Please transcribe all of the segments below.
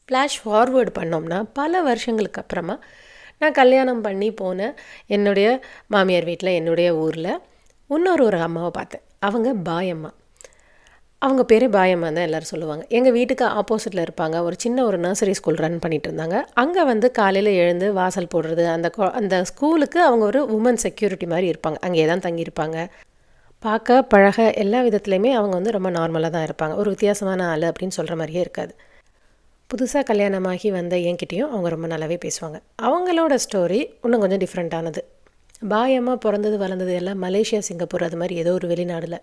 Flash forward பண்ணோம்னா பல வருஷங்களுக்கு அப்புறமா நான் கல்யாணம் பண்ணி போன என்னுடைய மாமியார் வீட்டில் என்னுடைய ஊரில் ஒரு அம்மாவை பார்த்தேன். அவங்க பாயம்மா. அவங்க பேரே பாயம்மா தான் எல்லோரும் சொல்லுவாங்க. எங்கள் வீட்டுக்கு ஆப்போசிட்டில் இருப்பாங்க. ஒரு சின்ன ஒரு நர்சரி ஸ்கூல் ரன் பண்ணிகிட்டு இருந்தாங்க. அங்கே வந்து காலையில் எழுந்து வாசல் போடுறது, அந்த ஸ்கூலுக்கு அவங்க ஒரு உமன் செக்யூரிட்டி மாதிரி இருப்பாங்க. அங்கேயே தான் தங்கியிருப்பாங்க. பார்க்க பழக எல்லா விதத்துலையுமே அவங்க வந்து ரொம்ப நார்மலாக தான் இருப்பாங்க. ஒரு வித்தியாசமான ஆள் அப்படின்னு சொல்கிற மாதிரியே இருக்காது. புதுசாக கல்யாணமாகி வந்த என்கிட்டேயும் அவங்க ரொம்ப நல்லாவே பேசுவாங்க. அவங்களோட ஸ்டோரி இன்னும் கொஞ்சம் டிஃப்ரெண்ட்டானது. பாயம்மா பிறந்தது வளர்ந்தது எல்லாம் மலேசியா, சிங்கப்பூர் அது மாதிரி ஏதோ ஒரு வெளிநாடில்.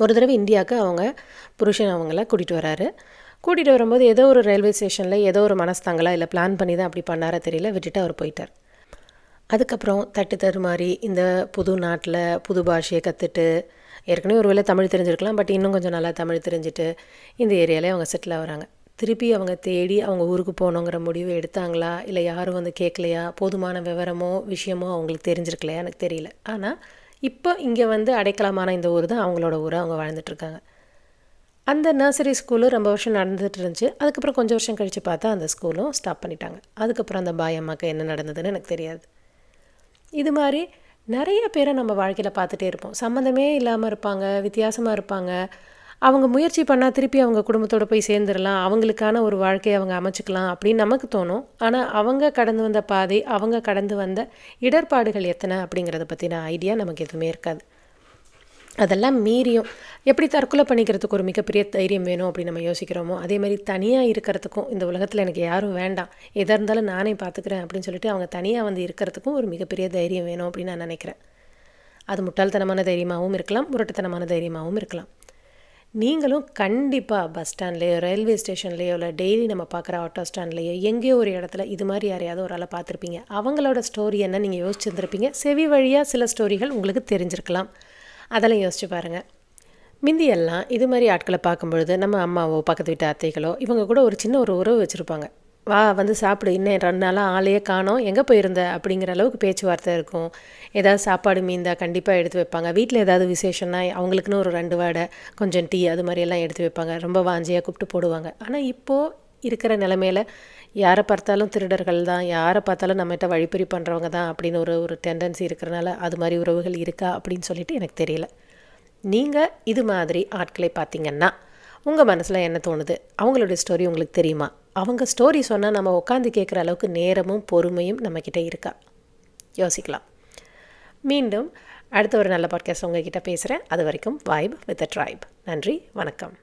ஒரு தடவை இந்தியாவுக்கு அவங்க புருஷன் அவங்கள கூட்டிகிட்டு வராரு. கூட்டிகிட்டு வரும்போது ஏதோ ஒரு ரயில்வே ஸ்டேஷனில் ஏதோ ஒரு மனஸ்தாங்களா இல்லை பிளான் பண்ணி தான் அப்படி பண்ணாரா தெரியல, விட்டுட்டு அவர் போயிட்டார். அதுக்கப்புறம் தட்டு தருமாறி இந்த புது நாட்டில் புது பாஷையை கற்றுட்டு, ஏற்கனவே ஒரு வேளை தமிழ் தெரிஞ்சிருக்கலாம், பட் இன்னும் கொஞ்சம் நல்லா தமிழ் தெரிஞ்சுட்டு இந்த ஏரியாவிலே அவங்க செட்டில் ஆகிறாங்க. திருப்பி அவங்க தேடி அவங்க ஊருக்கு போகணுங்கிற முடிவு எடுத்தாங்களா, இல்லை யாரும் வந்து கேட்கலையா, போதுமான விவரமோ விஷயமோ அவங்களுக்கு தெரிஞ்சிருக்கலையா எனக்கு தெரியல. ஆனால் இப்போ இங்கே வந்து அடைக்கலமான இந்த ஊர் தான் அவங்களோட ஊரை அவங்க வாழ்ந்துட்டுருக்காங்க. அந்த நர்சரி ஸ்கூலும் ரொம்ப வருஷம் நடந்துகிட்டு இருந்துச்சு. அதுக்கப்புறம் கொஞ்சம் வருஷம் கழித்து பார்த்தா அந்த ஸ்கூலும் ஸ்டாப் பண்ணிட்டாங்க. அதுக்கப்புறம் அந்த பாயம்மாக்கு என்ன நடந்ததுன்னு எனக்கு தெரியாது. இது மாதிரி நிறைய பேரை நம்ம வாழ்க்கையில் பார்த்துட்டே இருப்போம். சம்மந்தமே இல்லாமல் இருப்பாங்க, வித்தியாசமாக இருப்பாங்க. அவங்க முயற்சி பண்ணால் திருப்பி அவங்க குடும்பத்தோடு போய் சேர்ந்துடலாம், அவங்களுக்கான ஒரு வாழ்க்கையை அவங்க அமைச்சிக்கலாம் அப்படின்னு நமக்கு தோணும். ஆனால் அவங்க கடந்து வந்த பாதை, அவங்க கடந்து வந்த இடர்பாடுகள் எத்தனை அப்படிங்கிறத பற்றின ஐடியா நமக்கு எதுவுமே இருக்காது. அதெல்லாம் மீறியும் எப்படி தற்கொலை பண்ணிக்கிறதுக்கு ஒரு மிகப்பெரிய தைரியம் வேணும் அப்படின்னு நம்ம யோசிக்கிறோமோ, அதே மாதிரி தனியாக இருக்கிறதுக்கும், இந்த உலகத்தில் எனக்கு யாரும் வேண்டாம், எதாக இருந்தாலும் நானே பார்த்துக்கிறேன் அப்படின்னு சொல்லிட்டு அவங்க தனியாக வந்து இருக்கிறதுக்கும் ஒரு மிகப்பெரிய தைரியம் வேணும் அப்படின்னு நான் நினைக்கிறேன். அது முட்டாள்தனமான தைரியமாகவும் இருக்கலாம், முரட்டுத்தனமான தைரியமாகவும் இருக்கலாம். நீங்களும் கண்டிப்பாக பஸ் ஸ்டாண்ட்லேயோ, ரயில்வே ஸ்டேஷன்லேயோ, இல்லை டெய்லி நம்ம பார்க்குற ஆட்டோ ஸ்டாண்ட்லேயோ எங்கேயோ ஒரு இடத்துல இது மாதிரி யாரையாவது ஒரு ஆளை பார்த்துருப்பீங்க. அவங்களோட ஸ்டோரி என்ன நீங்கள் யோசிச்சுருந்துருப்பீங்க. செவி வழியாக சில ஸ்டோரிகள் உங்களுக்கு தெரிஞ்சிருக்கலாம். அதெல்லாம் யோசிச்சு பாருங்கள். மிந்தியெல்லாம் இது மாதிரி ஆட்களை பார்க்கும்பொழுது நம்ம அம்மாவோ, பக்கத்து வீட்டு அத்தைகளோ இவங்க கூட ஒரு சின்ன ஒரு உறவு வச்சுருப்பாங்க. வா வந்து சாப்பிடு, இன்னும் 2 நாளாக ஆளையே காணோம், எங்கே போயிருந்த அப்படிங்கிற அளவுக்கு பேச்சுவார்த்தை இருக்கும். ஏதாவது சாப்பாடு மீந்தால் கண்டிப்பாக எடுத்து வைப்பாங்க. வீட்டில் ஏதாவது விசேஷம்னா அவங்களுக்குன்னு ஒரு 2 வடை, கொஞ்சம் டீ அது மாதிரியெல்லாம் எடுத்து வைப்பாங்க. ரொம்ப வாஞ்சியாக கூப்பிட்டு போடுவாங்க. ஆனால் இப்போது இருக்கிற நிலமையில் யாரை பார்த்தாலும் திருடர்கள் தான், யாரை பார்த்தாலும் நம்மகிட்ட வழிப்பறி பண்ணுறவங்க தான் அப்படின்னு ஒரு டெண்டன்சி இருக்கிறனால அது மாதிரி உறவுகள் இருக்கா அப்படின்னு சொல்லிட்டு எனக்கு தெரியல. நீங்கள் இது மாதிரி ஆட்களை பார்த்தீங்கன்னா உங்கள் மனசில் என்ன தோணுது? அவங்களுடைய ஸ்டோரி உங்களுக்கு தெரியுமா? அவங்க ஸ்டோரி சொன்னால் நம்ம உட்காந்து கேட்குற அளவுக்கு நேரமும் பொறுமையும் நம்மக்கிட்ட இருக்கா? யோசிக்கலாம். மீண்டும் அடுத்த ஒரு நல்ல பாட்காஸ்ட் உங்ககிட்ட பேசுகிறேன். அது வரைக்கும் வைப் வித் அ ட்ரைப். நன்றி, வணக்கம்.